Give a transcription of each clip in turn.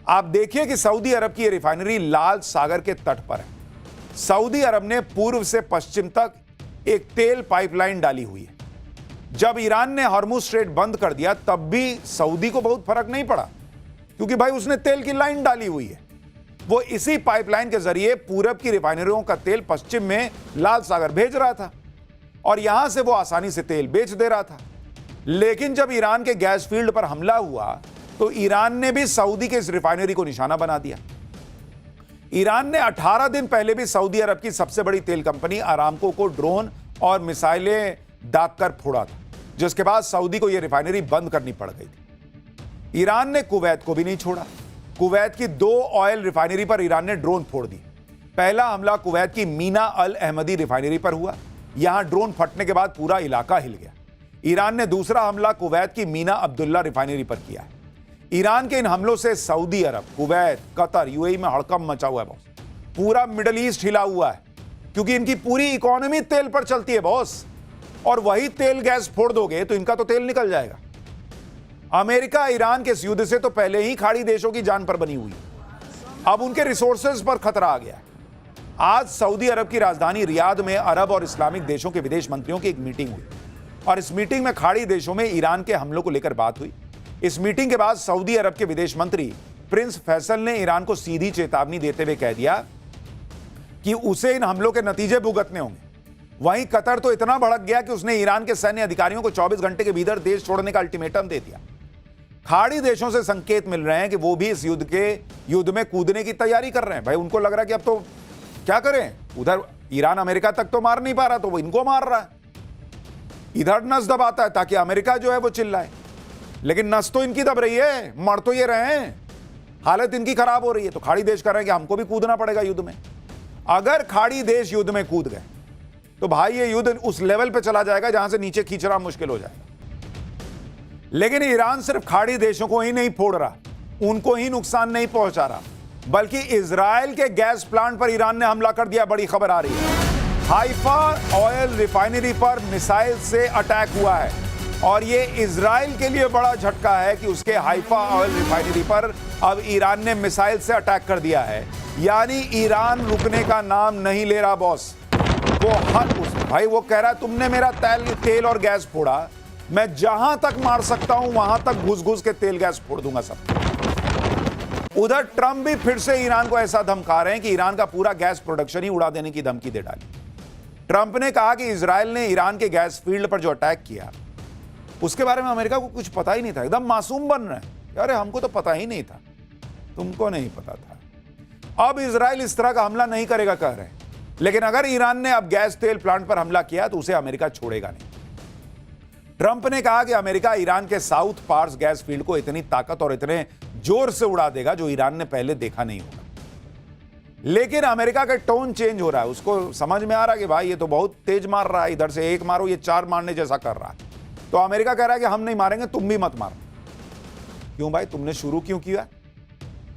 आप देखिए कि सऊदी अरब की यह रिफाइनरी लाल सागर के तट पर है। सऊदी अरब ने पूर्व से पश्चिम तक एक तेल पाइपलाइन डाली हुई है। जब ईरान ने हॉर्मुज स्ट्रेट बंद कर दिया तब भी सऊदी को बहुत फर्क नहीं पड़ा, क्योंकि भाई उसने तेल की लाइन डाली हुई है। वो इसी पाइपलाइन के जरिए पूरब की रिफाइनरियों का तेल पश्चिम में लाल सागर भेज रहा था और यहां से वो आसानी से तेल बेच दे रहा था। लेकिन जब ईरान के गैस फील्ड पर हमला हुआ तो ईरान ने भी सऊदी के इस रिफाइनरी को निशाना बना दिया। ईरान ने 18 दिन पहले भी सऊदी अरब की सबसे बड़ी तेल कंपनी अरामको को ड्रोन और मिसाइलें दागकर फोड़ा था, जिसके बाद सऊदी को यह रिफाइनरी बंद करनी पड़ गई थी। ईरान ने कुवैत को भी नहीं छोड़ा। कुवैत की 2 ऑयल रिफाइनरी पर ईरान ने ड्रोन फोड़ दी। पहला हमला कुवैत की मीना अल अहमदी रिफाइनरी पर हुआ। यहां ड्रोन फटने के बाद पूरा इलाका हिल गया। ईरान ने दूसरा हमला कुवैत की मीना अब्दुल्ला रिफाइनरी पर किया है। ईरान के इन हमलों से सऊदी अरब, कुवैत, कतर, यूएई में हड़कंप मचा हुआ है बॉस। पूरा मिडिल ईस्ट हिला हुआ है, क्योंकि इनकी पूरी इकोनॉमी तेल पर चलती है बॉस। और वही तेल गैस फोड़ दोगे तो इनका तो तेल निकल जाएगा। अमेरिका ईरान के इस युद्ध से तो पहले ही खाड़ी देशों की जान पर बनी हुई है। अब उनके रिसोर्सेज पर खतरा आ गया है। आज सऊदी अरब की राजधानी रियाद में अरब और इस्लामिक देशों के विदेश मंत्रियों की एक मीटिंग हुई और इस मीटिंग में खाड़ी देशों में ईरान के हमलों को लेकर बात हुई। इस मीटिंग के बाद सऊदी अरब के विदेश मंत्री प्रिंस फैसल ने ईरान को सीधी चेतावनी देते हुए कह दिया कि उसे इन हमलों के नतीजे भुगतने होंगे। वहीं कतर तो इतना भड़क गया कि उसने ईरान के सैन्य अधिकारियों को 24 घंटे के भीतर देश छोड़ने का अल्टीमेटम दे दिया। खाड़ी देशों से संकेत मिल रहे हैं कि वो भी इस युद्ध में कूदने की तैयारी कर रहे हैं। भाई उनको लग रहा है कि अब तो क्या करें, उधर ईरान अमेरिका तक तो मार नहीं पा रहा तो वो इनको मार रहा है। इधर नस दबाता है ताकि अमेरिका जो है वो चिल्लाए, लेकिन नस तो इनकी दब रही है, मर तो ये रहे हैं, हालत इनकी खराब हो रही है। तो खाड़ी देश कर रहे हैं कि हमको भी कूदना पड़ेगा युद्ध में। अगर खाड़ी देश युद्ध में कूद गए तो भाई ये युद्ध उस लेवल पे चला जाएगा जहां से नीचे खींचना मुश्किल हो जाएगा। लेकिन ईरान सिर्फ खाड़ी देशों को ही नहीं फोड़ रहा, उनको ही नुकसान नहीं पहुंचा रहा, बल्कि इजराइल के गैस प्लांट पर ईरान ने हमला कर दिया। बड़ी खबर आ रही है, हाइफा ऑयल रिफाइनरी पर मिसाइल से अटैक हुआ है और यह इजराइल के लिए बड़ा झटका है कि उसके हाइफा ऑयल रिफाइनरी पर अब ईरान ने मिसाइल से अटैक कर दिया है। यानी ईरान रुकने का नाम नहीं ले रहा बॉस। भाई वो कह रहा है तुमने मेरा तेल और गैस फोड़ा, मैं जहां तक मार सकता हूं वहां तक घुस घुस के तेल गैस फोड़ दूंगा सब। उधर ट्रंप भी फिर से ईरान को ऐसा धमका रहे हैं कि ईरान का पूरा गैस प्रोडक्शन ही उड़ा देने की धमकी दे डाली। ट्रंप ने कहा कि इजराइल ने ईरान के गैस फील्ड पर जो अटैक किया उसके बारे में अमेरिका को कुछ पता ही नहीं था। एकदम मासूम बन रहे हैं, अरे हमको तो पता ही नहीं था, तुमको नहीं पता था। अब इजराइल इस तरह का हमला नहीं करेगा कह रहे हैं, लेकिन अगर ईरान ने अब गैस तेल प्लांट पर हमला किया तो उसे अमेरिका छोड़ेगा नहीं। ट्रंप ने कहा कि अमेरिका ईरान के साउथ पार्स गैस फील्ड को इतनी ताकत और इतने जोर से उड़ा देगा जो ईरान ने पहले देखा नहीं होगा। लेकिन अमेरिका का टोन चेंज हो रहा है, उसको समझ में आ रहा है कि भाई ये तो बहुत तेज मार रहा है, इधर से एक मारो ये 4 मारने जैसा कर रहा है। तो अमेरिका कह रहा है कि हम नहीं मारेंगे, तुम भी मत मारो। क्यों भाई, तुमने शुरू क्यों किया?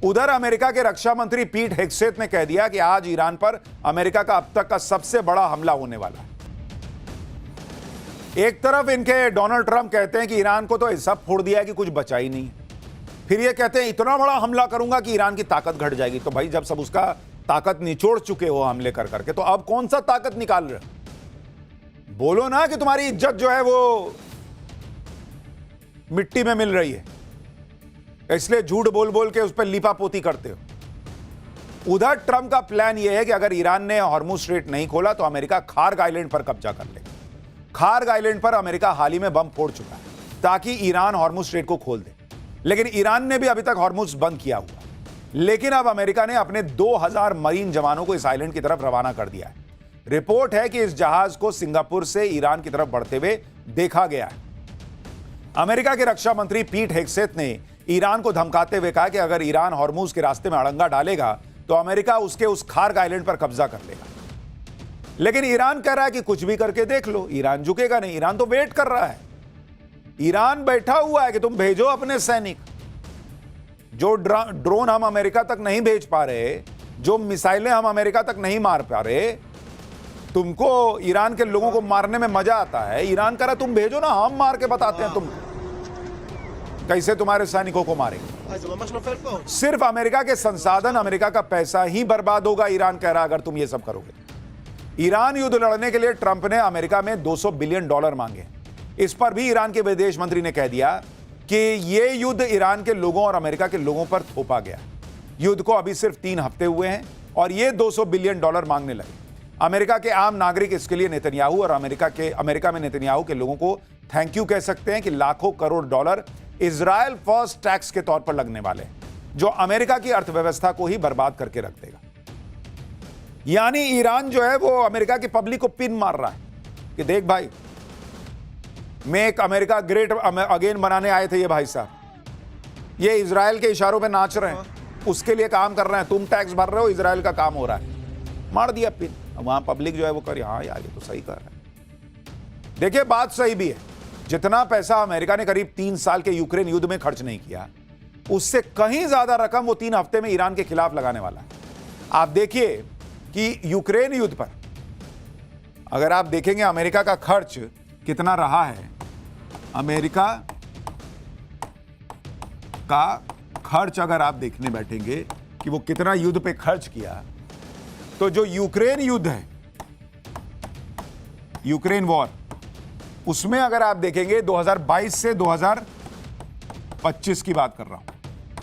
उधर अमेरिका के रक्षा मंत्री पीट हेग्सेथ ने कह दिया कि आज ईरान पर अमेरिका का अब तक का सबसे बड़ा हमला होने वाला है। एक तरफ इनके डोनाल्ड ट्रंप कहते हैं कि ईरान को तो ऐसा फोड़ दिया है कि कुछ बचा ही नहीं है, फिर ये कहते हैं इतना बड़ा हमला करूंगा कि ईरान की ताकत घट जाएगी। तो भाई जब सब उसका ताकत निचोड़ चुके हो हमले कर करके, तो अब कौन सा ताकत निकाल रहे हो? बोलो ना कि तुम्हारी इज्जत जो है वो मिट्टी में मिल रही है, इसलिए झूठ बोल बोल के उस पर लीपापोती करते हो। उधर ट्रंप का प्लान यह है कि अगर ईरान ने हॉर्मुज स्ट्रेट नहीं खोला तो अमेरिका खार्ग आइलैंड पर कब्जा कर लेगा। खार्ग आइलैंड पर अमेरिका हाल ही में बम फोड़ चुका है ताकि ईरान हॉर्मुज स्ट्रेट को खोल दे, लेकिन ईरान ने भी अभी तक हॉर्मुज बंद किया हुआ। लेकिन अब अमेरिका ने अपने 2000 मरीन जवानों को इस आइलैंड की तरफ रवाना कर दिया है। रिपोर्ट है कि इस जहाज को सिंगापुर से ईरान की तरफ बढ़ते हुए देखा गया है। अमेरिका के रक्षा मंत्री पीट हेग्सेथ ने ईरान को धमकाते हुए कहा कि अगर ईरान हॉर्मुज के रास्ते में अड़ंगा डालेगा तो अमेरिका उसके उस खार्ग आइलैंड पर कब्जा कर लेगा। लेकिन ईरान कह रहा है कि कुछ भी करके देख लो, ईरान झुकेगा नहीं। ईरान तो वेट कर रहा है, ईरान बैठा हुआ है कि तुम भेजो अपने सैनिक। जो ड्रोन हम अमेरिका तक नहीं भेज पा रहे, जो मिसाइलें हम अमेरिका तक नहीं मार पा रहे, तुमको ईरान के लोगों को मारने में मजा आता है। ईरान कह रहा तुम भेजो ना, हम मार के बताते हैं तुम कैसे तुम्हारे सैनिकों को मारेंगे। सिर्फ अमेरिका के संसाधन, अमेरिका का पैसा ही बर्बाद होगा, ईरान कह रहा है, अगर तुम ये सब करोगे। ईरान युद्ध लड़ने के लिए ट्रंप ने अमेरिका में $200 बिलियन मांगे। इस पर भी ईरान के विदेश मंत्री ने कह दिया कि यह युद्ध ईरान के लोगों और अमेरिका के लोगों पर थोपा गया। युद्ध को अभी सिर्फ 3 हफ्ते हुए हैं और ये $200 बिलियन मांगने लगे। अमेरिका के आम नागरिक इसके लिए नेतन्याहू और अमेरिका में नेतन्याहू के लोगों को थैंक यू कह सकते हैं कि लाखों crore dollar Israel first tax के तौर पर लगने वाले हैं, जो अमेरिका की अर्थव्यवस्था को ही बर्बाद करके रख देगा। यानी ईरान जो है वो अमेरिका की पब्लिक को पिन मार रहा है कि देख भाई, मेक अमेरिका ग्रेट अगेन बनाने आए थे ये भाई साहब, ये इजराइल के इशारों पे नाच रहे हैं, उसके लिए काम कर रहे हैं, तुम टैक्स भर रहे हो, इजराइल का काम हो रहा है, मार दिया पिन। वहां पब्लिक जो है वो कर, हाँ यार ये तो सही कर रहा है। देखिए बात सही भी है, जितना पैसा अमेरिका ने करीब 3 साल के यूक्रेन युद्ध में खर्च नहीं किया, उससे कहीं ज्यादा रकम वो 3 हफ्ते में ईरान के खिलाफ लगाने वाला है। आप देखिए कि यूक्रेन युद्ध पर अगर आप देखेंगे अमेरिका का खर्च कितना रहा है, अमेरिका का खर्च अगर आप देखने बैठेंगे कि वो कितना युद्ध पे खर्च किया, तो जो यूक्रेन युद्ध है, यूक्रेन वॉर, उसमें अगर आप देखेंगे 2022 से 2025 की बात कर रहा हूं,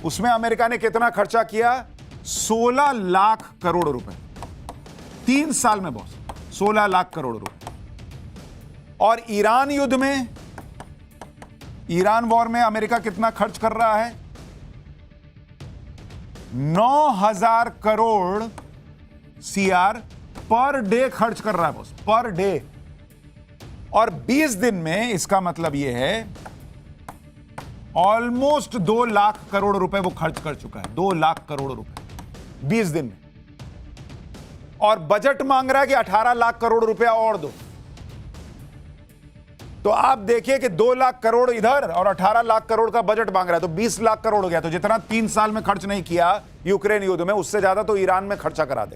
उसमें अमेरिका ने कितना खर्चा किया, 16 लाख करोड़ रुपए 3 साल में बॉस, 16 लाख करोड़ रुपए। और ईरान युद्ध में, ईरान वॉर में अमेरिका कितना खर्च कर रहा है, 9,000 करोड़ CR पर डे खर्च कर रहा है बॉस, पर डे। और 20 दिन में इसका मतलब यह है ऑलमोस्ट 2 लाख करोड़ रुपए वो खर्च कर चुका है, 2 लाख करोड़ रुपए 20 दिन में। और बजट मांग रहा है कि 18 लाख करोड़ रुपया और दो। तो आप देखिए कि 2 लाख करोड़ इधर और 18 लाख करोड़ का बजट मांग रहा है, तो 20 लाख करोड़ हो गया। तो जितना 3 साल में खर्च नहीं किया यूक्रेन युद्ध में, उससे ज्यादा तो ईरान में खर्चा कर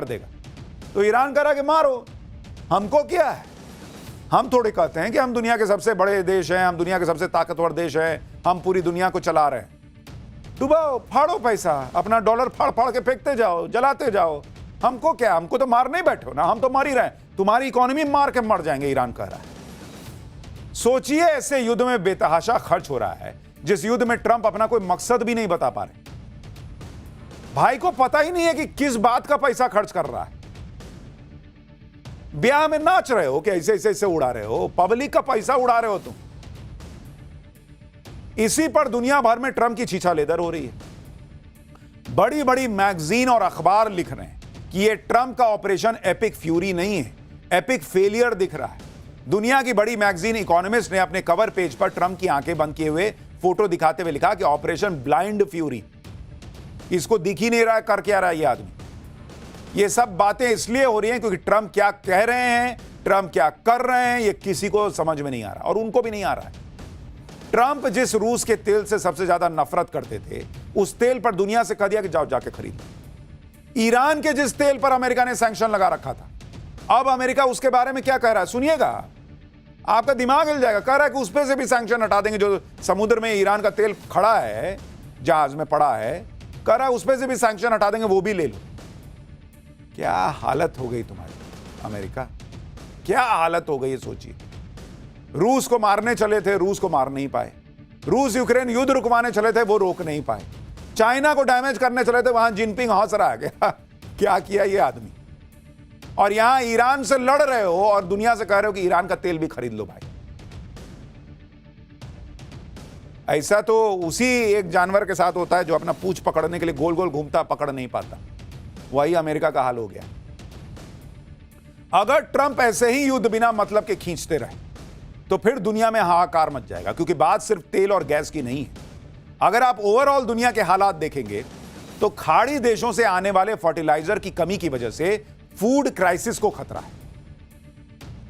देगा। तो ईरान कह रहा कि मारो, हमको क्या है, हम थोड़ी कहते हैं कि हम दुनिया के सबसे बड़े देश हैं, हम दुनिया के सबसे ताकतवर देश हैं, हम पूरी दुनिया को चला रहे हैं। डुबाओ, फाड़ो पैसा, अपना डॉलर फाड़ फाड़ के फेंकते जाओ, जलाते जाओ, हमको क्या, हमको तो मार नहीं बैठो ना, हम तो मर ही रहे हैं, तुम्हारी इकोनॉमी मार के मर जाएंगे, ईरान कह रहा है। सोचिए ऐसे युद्ध में बेतहाशा खर्च हो रहा है, जिस युद्ध में ट्रंप अपना कोई मकसद भी नहीं बता पा रहे। भाई को पता ही नहीं है कि किस बात का पैसा खर्च कर रहा है। ब्याह में नाच रहे हो कि ऐसे ऐसे ऐसे उड़ा रहे हो, पब्लिक का पैसा उड़ा रहे हो तुम। इसी पर दुनिया भर में ट्रंप की छीछालेदर हो रही है। बड़ी बड़ी मैगजीन और अखबार लिख रहे हैं कि यह ट्रंप का ऑपरेशन एपिक फ्यूरी नहीं है, एपिक फेलियर दिख रहा है। दुनिया की बड़ी मैगजीन इकोनॉमिस्ट ने अपने कवर पेज पर ट्रंप की आंखें बंद किए हुए फोटो दिखाते हुए लिखा कि ऑपरेशन ब्लाइंड फ्यूरी। इसको दिख ही नहीं रहा है कर क्या रहा है ये आदमी। ये सब बातें इसलिए हो रही हैं क्योंकि ट्रंप क्या कह रहे हैं, ट्रंप क्या कर रहे हैं, ये किसी को समझ में नहीं आ रहा और उनको भी नहीं आ रहा है। ट्रंप जिस रूस के तेल से सबसे ज्यादा नफरत करते थे, उस तेल पर दुनिया से कह दिया कि जाओ जाके खरीद। ईरान के जिस तेल पर अमेरिका ने सैंक्शन लगा रखा था, अब अमेरिका उसके बारे में क्या कह रहा है, सुनिएगा, आपका दिमाग हिल जाएगा। कह रहा है कि उस पे से भी सैंक्शन हटा देंगे, जो समुद्र में ईरान का तेल खड़ा है, जहाज में पड़ा है, कह रहा है उस पे से भी सैंक्शन हटा देंगे, वो भी ले लो। क्या हालत हो गई तुम्हारी अमेरिका, क्या हालत हो गई है सोचिए। रूस को मारने चले थे, रूस को मार नहीं पाए। रूस यूक्रेन युद्ध रुकवाने चले थे, वो रोक नहीं पाए। चाइना को डैमेज करने चले थे, वहां जिनपिंग हंस रहा है क्या किया ये आदमी। और यहां ईरान से लड़ रहे हो और दुनिया से कह रहे हो कि ईरान का तेल भी खरीद लो भाई। ऐसा तो उसी एक जानवर के साथ होता है जो अपना पूंछ पकड़ने के लिए गोल गोल घूमता, पकड़ नहीं पाता। वही अमेरिका का हाल हो गया। अगर ट्रंप ऐसे ही युद्ध बिना मतलब के खींचते रहे तो फिर दुनिया में हाहाकार मच जाएगा, क्योंकि बात सिर्फ तेल और गैस की नहीं है। अगर आप ओवरऑल दुनिया के हालात देखेंगे तो खाड़ी देशों से आने वाले फर्टिलाइजर की कमी की वजह से फूड क्राइसिस को खतरा है।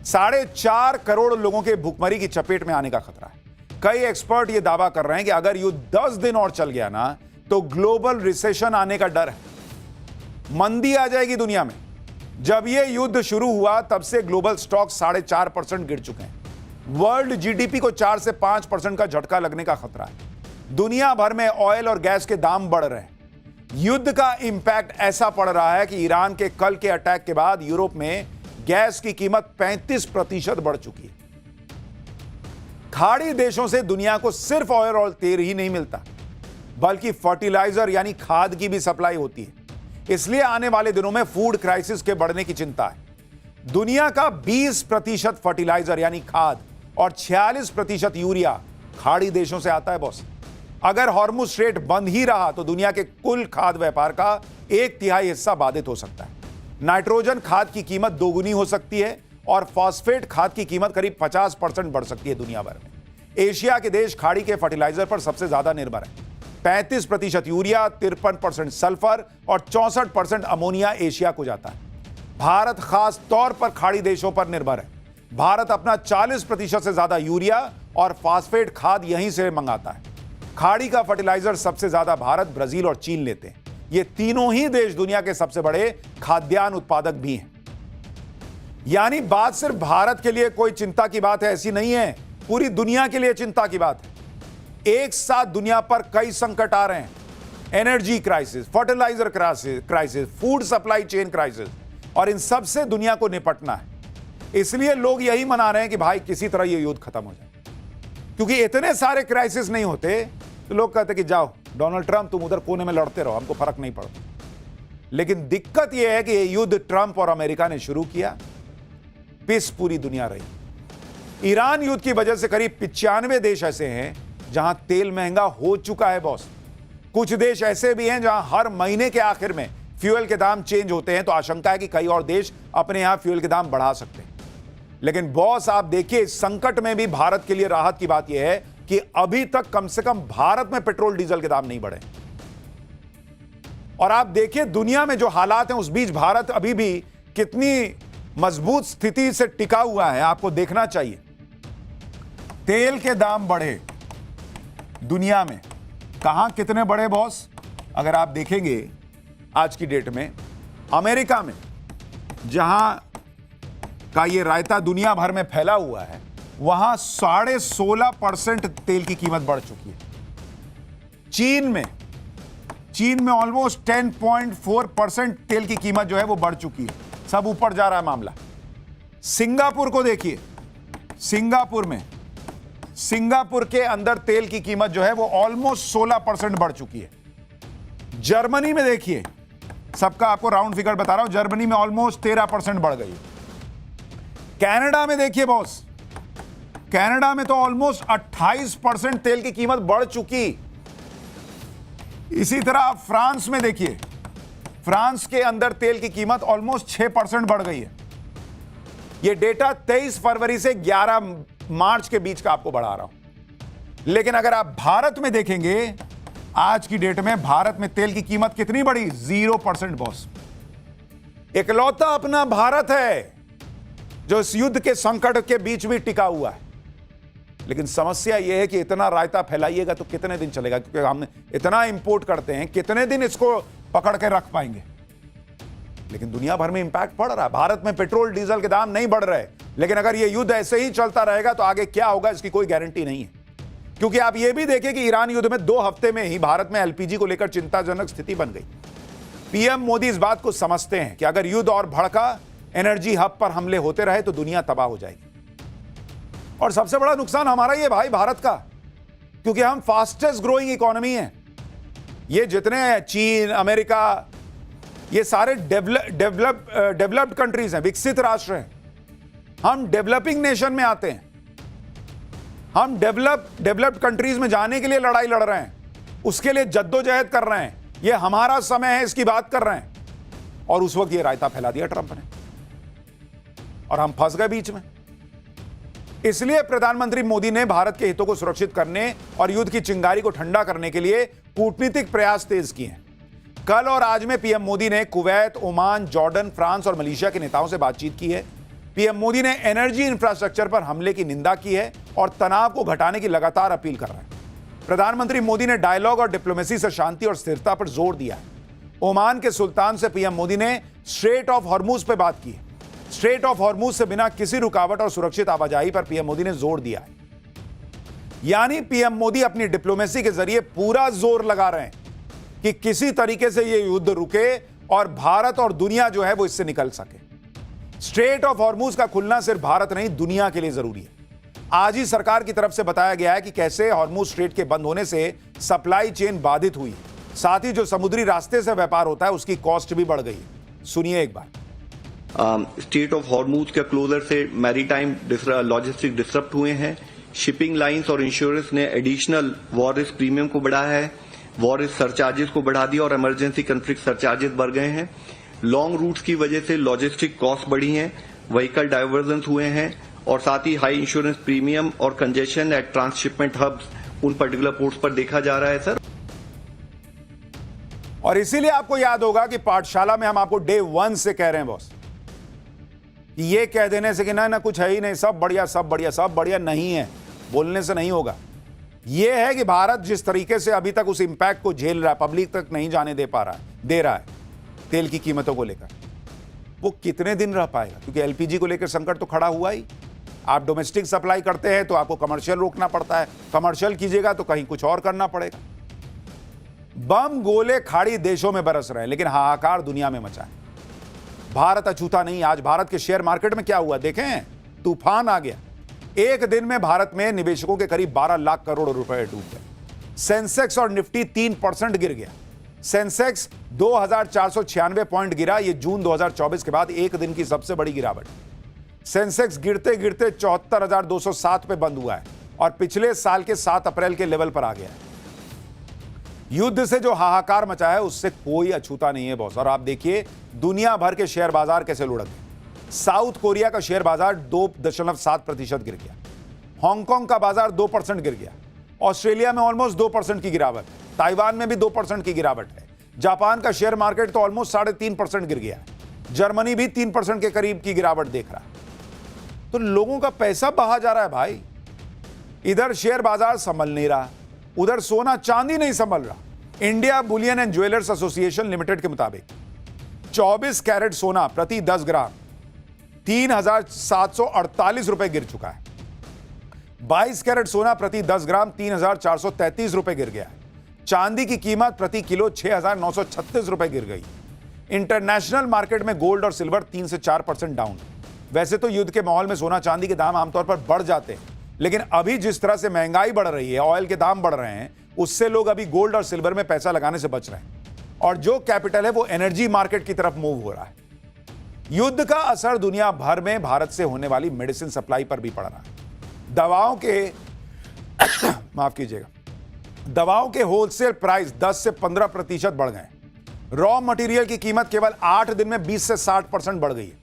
4.5 करोड़ लोगों के भूखमरी की चपेट में आने का खतरा है। कई एक्सपर्ट यह दावा कर रहे हैं कि अगर युद्ध 10 दिन और चल गया ना, तो ग्लोबल रिसेशन आने का डर है, मंदी आ जाएगी दुनिया में। जब यह युद्ध शुरू हुआ तब से ग्लोबल स्टॉक 4.5% गिर चुके हैं। वर्ल्ड जीडीपी को 4 से 5% का झटका लगने का खतरा है। दुनिया भर में ऑयल और गैस के दाम बढ़ रहे हैं। युद्ध का इंपैक्ट ऐसा पड़ रहा है कि ईरान के कल के अटैक के बाद यूरोप में गैस की कीमत 35% बढ़ चुकी है। खाड़ी देशों से दुनिया को सिर्फ ऑयल और तेल ही नहीं मिलता, बल्कि फर्टिलाइजर यानी खाद की भी सप्लाई होती है। इसलिए आने वाले दिनों में फूड क्राइसिस के बढ़ने की चिंता है। दुनिया का 20% फर्टिलाइजर यानी खाद और 46% यूरिया खाड़ी देशों से आता है बॉस। अगर हॉर्मुज स्ट्रेट बंद ही रहा तो दुनिया के कुल खाद व्यापार का 1/3 हिस्सा बाधित हो सकता है। नाइट्रोजन खाद की कीमत दोगुनी हो सकती है और फॉस्फेट खाद की कीमत करीब 50% बढ़ सकती है दुनिया भर में। एशिया के देश खाड़ी के फर्टिलाइजर पर सबसे ज्यादा निर्भर है। 35% यूरिया, 53% सल्फर और 64% अमोनिया एशिया को जाता है। भारत खास तौर पर खाड़ी देशों पर निर्भर है। भारत अपना 40% से ज्यादा यूरिया और फॉस्फेट खाद यहीं से मंगाता है। खाड़ी का फर्टिलाइजर सबसे ज्यादा भारत, ब्राजील और चीन लेते हैं। ये तीनों ही देश दुनिया के सबसे बड़े खाद्यान्न उत्पादक भी हैं। यानी बात सिर्फ भारत के लिए कोई चिंता की बात है ऐसी नहीं है, पूरी दुनिया के लिए चिंता की बात है। एक साथ दुनिया पर कई संकट आ रहे हैं। Energy crisis, fertiliser crisis, food supply chain crisis, और इन सब से दुनिया को निपटना है। इसलिए लोग यही मना रहे हैं कि भाई किसी तरह ये युद्ध खत्म हो जाए, क्योंकि इतने सारे क्राइसिस नहीं होते तो लोग कहते कि जाओ डोनाल्ड ट्रंप, तुम उधर कोने में लड़ते रहो, हमको फर्क नहीं पड़ता। लेकिन दिक्कत यह है कि ये युद्ध ट्रंप और अमेरिका ने शुरू किया, पिस पूरी दुनिया रही। ईरान युद्ध की वजह से करीब 95 देश ऐसे हैं जहां तेल महंगा हो चुका है बॉस। कुछ देश ऐसे भी हैं जहां हर महीने के आखिर में फ्यूल के दाम चेंज होते हैं, तो आशंका है कि कई और देश अपने यहां फ्यूल के दाम बढ़ा सकते हैं। लेकिन बॉस आप देखिए, इस संकट में भी भारत के लिए राहत की बात यह है कि अभी तक कम से कम भारत में पेट्रोल डीजल के दाम नहीं बढ़े। और आप देखिए दुनिया में जो हालात हैं, उस बीच भारत अभी भी कितनी मजबूत स्थिति से टिका हुआ है, आपको देखना चाहिए। तेल के दाम बढ़े दुनिया में, कहां कितने बढ़े बॉस? अगर आप देखेंगे आज की डेट में अमेरिका में, जहां का ये रायता दुनिया भर में फैला हुआ है, वहां 16.5% तेल की कीमत बढ़ चुकी है। चीन में ऑलमोस्ट 10.4% तेल की कीमत जो है वो बढ़ चुकी है। सब ऊपर जा रहा है मामला। सिंगापुर को देखिए, सिंगापुर के अंदर तेल की कीमत जो है वो ऑलमोस्ट 16% बढ़ चुकी है। जर्मनी में देखिए, सबका आपको राउंड फिगर बता रहा हूं, जर्मनी में ऑलमोस्ट 13% बढ़ गई। कनाडा में देखिए बॉस, कनाडा में तो ऑलमोस्ट 28% तेल की कीमत बढ़ चुकी। इसी तरह आप फ्रांस में देखिए, फ्रांस के अंदर तेल की कीमत ऑलमोस्ट 6% बढ़ गई है। यह डेटा 23 फरवरी से 11 मार्च के बीच का आपको बढ़ा रहा हूं। लेकिन अगर आप भारत में देखेंगे, आज की डेट में भारत में तेल की कीमत कितनी बढ़ी? 0% बॉस। इकलौता अपना भारत है जो इस युद्ध के संकट के बीच भी टिका हुआ है। लेकिन समस्या यह है कि इतना रायता फैलाइएगा तो कितने दिन चलेगा, क्योंकि हम इतना इंपोर्ट करते हैं, कितने दिन इसको पकड़ के रख पाएंगे। लेकिन दुनिया भर में इंपैक्ट पड़ रहा है। भारत में पेट्रोल डीजल के दाम नहीं बढ़ रहे, लेकिन अगर यह युद्ध ऐसे ही चलता रहेगा तो आगे क्या होगा इसकी कोई गारंटी नहीं है। क्योंकि आप यह भी देखें कि ईरान युद्ध में 2 हफ्ते में ही भारत में एलपीजी को लेकर चिंताजनक स्थिति बन गई। पीएम मोदी इस बात को समझते हैं कि अगर युद्ध और भड़का, एनर्जी हब पर हमले होते रहे तो दुनिया तबाह हो जाएगी। और सबसे बड़ा नुकसान हमारा ही है भाई, भारत का, क्योंकि हम फास्टेस्ट ग्रोइंग इकोनॉमी है। ये जितने चीन, अमेरिका, ये सारे डेवलप्ड कंट्रीज हैं, विकसित राष्ट्र हैं। हम डेवलपिंग नेशन में आते हैं। हम डेवलप्ड कंट्रीज में जाने के लिए लड़ाई लड़ रहे हैं, उसके लिए जद्दोजहद कर रहे हैं। ये हमारा समय है, इसकी बात कर रहे हैं। और उस वक्त ये रायता फैला दिया ट्रंप ने, और हम फंस गए बीच में। इसलिए प्रधानमंत्री मोदी ने भारत के हितों को सुरक्षित करने और युद्ध की चिंगारी को ठंडा करने के लिए कूटनीतिक प्रयास तेज किए हैं। कल और आज में पीएम मोदी ने कुवैत, ओमान, जॉर्डन, फ्रांस और मलेशिया के नेताओं से बातचीत की है। पीएम मोदी ने एनर्जी इंफ्रास्ट्रक्चर पर हमले की निंदा की है और तनाव को घटाने की लगातार अपील कर रहे हैं। प्रधानमंत्री मोदी ने डायलॉग और डिप्लोमेसी से शांति और स्थिरता पर जोर दिया है। ओमान के सुल्तान से पीएम मोदी ने स्ट्रेट ऑफ हॉर्मुज पर बात की है। स्ट्रेट ऑफ हॉर्मुज से बिना किसी रुकावट और सुरक्षित आवाजाही पर पीएम मोदी ने जोर दिया है। यानी पीएम मोदी अपनी डिप्लोमेसी के जरिए पूरा जोर लगा रहे हैं कि किसी तरीके से यह युद्ध रुके और भारत और दुनिया जो है वो इससे निकल सके। स्ट्रेट ऑफ हॉर्मूज का खुलना सिर्फ भारत नहीं, दुनिया के लिए जरूरी है। आज ही सरकार की तरफ से बताया गया है कि कैसे हॉर्मूज स्ट्रेट के बंद होने से सप्लाई चेन बाधित हुई, साथ ही जो समुद्री रास्ते से व्यापार होता है उसकी कॉस्ट भी बढ़ गई। सुनिए एक बार। स्ट्रेट ऑफ हॉर्मूज के क्लोजर से मैरीटाइम लॉजिस्टिक डिस्टर्ब हुए हैं। शिपिंग लाइंस और इंश्योरेंस ने एडिशनल वॉर रिस्क प्रीमियम को बढ़ाया है, वॉर रिस्क सरचार्जेस को बढ़ा दिया और इमरजेंसी कंफ्लिक्ट सरचार्जेस बढ़ गए हैं। लॉन्ग रूट्स की वजह से लॉजिस्टिक कॉस्ट बढ़ी हैं, व्हीकल डाइवर्जन हुए हैं और साथ ही हाई इंश्योरेंस प्रीमियम और कंजेशन एट ट्रांसशिपमेंट हब्स उन पर्टिकुलर पोर्ट्स पर देखा जा रहा है सर। और इसीलिए आपको याद होगा कि पाठशाला में हम आपको डे 1 से कह रहे हैं बॉस, ये कह देने से कि ना कुछ है ही नहीं, सब बढ़िया सब बढ़िया सब बढ़िया नहीं है, बोलने से नहीं होगा। यह है कि भारत जिस तरीके से अभी तक उस इंपैक्ट को झेल रहा है, पब्लिक तक नहीं जाने दे रहा है तेल की कीमतों को लेकर, वो कितने दिन रह पाएगा? क्योंकि एलपीजी को लेकर संकट तो खड़ा हुआ ही। आप डोमेस्टिक सप्लाई करते हैं तो आपको कमर्शियल रोकना पड़ता है, कमर्शियल कीजिएगा तो कहीं कुछ और करना पड़ेगा। बम गोले खाड़ी देशों में बरस रहे हैं, लेकिन हाहाकार दुनिया में मचा है। भारत अछूता नहीं। आज भारत के शेयर मार्केट में क्या हुआ देखें, तूफान आ गया। एक दिन में भारत में निवेशकों के करीब 12 लाख करोड़ रुपए डूब गए। सेंसेक्स और निफ्टी 3% गिर गया। सेंसेक्स 2496 पॉइंट गिरा। यह जून 2024 के बाद एक दिन की सबसे बड़ी गिरावट। सेंसेक्स गिरते गिरते 74,207 पे बंद हुआ है और पिछले साल के 7 अप्रैल के लेवल पर आ गया है। युद्ध से जो हाहाकार मचा है उससे कोई अछूता नहीं है बॉस। और आप देखिए दुनिया भर के शेयर बाजार कैसे लुढ़क गए। साउथ कोरिया का शेयर बाजार 2.7% गिर गया। हांगकांग का बाजार 2% गिर गया। ऑस्ट्रेलिया में ऑलमोस्ट 2% की गिरावट। ताइवान में भी 2% की गिरावट है। जापान का शेयर मार्केट तो ऑलमोस्ट 3.5% गिर गया है। जर्मनी भी 3% के करीब की गिरावट देख रहा है। तो लोगों का पैसा बहा जा रहा है भाई। इधर शेयर बाजार संभल नहीं रहा, उधर सोना चांदी नहीं संभल रहा। India Boolean and jewellers association limited के मुताबिक 24 कैरेट सोना प्रति 10 ग्राम 3,748 रुपए गिर चुका है। 22 कैरेट सोना प्रति 10 ग्राम 3,433 रुपए गिर गया है। चांदी की कीमत प्रति किलो 6,936 रुपए गिर गई। इंटरनेशनल मार्केट में गोल्ड और सिल्वर 3 से 4% डाउन। वैसे तो युद्ध के माहौल में सोना चांदी के दाम आमतौर पर बढ़ जाते हैं, लेकिन अभी जिस तरह से महंगाई बढ़ रही है, ऑयल के दाम बढ़ रहे हैं, उससे लोग अभी गोल्ड और सिल्वर में पैसा लगाने से बच रहे हैं और जो कैपिटल है वो एनर्जी मार्केट की तरफ मूव हो रहा है। युद्ध का असर दुनिया भर में भारत से होने वाली मेडिसिन सप्लाई पर भी पड़ रहा है। दवाओं के माफ कीजिएगा, दवाओं के होलसेल प्राइस 10 से 15% बढ़ गए। रॉ मटेरियल की कीमत केवल 8 दिन में 20 से 60% बढ़ गई है।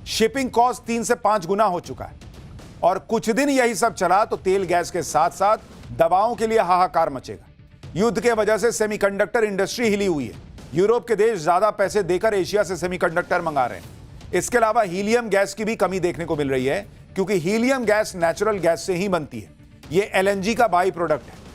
शिपिंग कॉस्ट 3 से 5 गुना हो चुका है। और कुछ दिन यही सब चला तो तेल गैस के साथ साथ दवाओं के लिए हाहाकार मचेगा। युद्ध के वजह से सेमीकंडक्टर इंडस्ट्री हिली हुई है। यूरोप के देश ज्यादा पैसे देकर एशिया से सेमीकंडक्टर मंगा रहे हैं। इसके अलावा हीलियम गैस की भी कमी देखने को मिल रही है, क्योंकि हीलियम गैस नेचुरल गैस से ही बनती है। यह एलएनजी का बाई प्रोडक्ट है।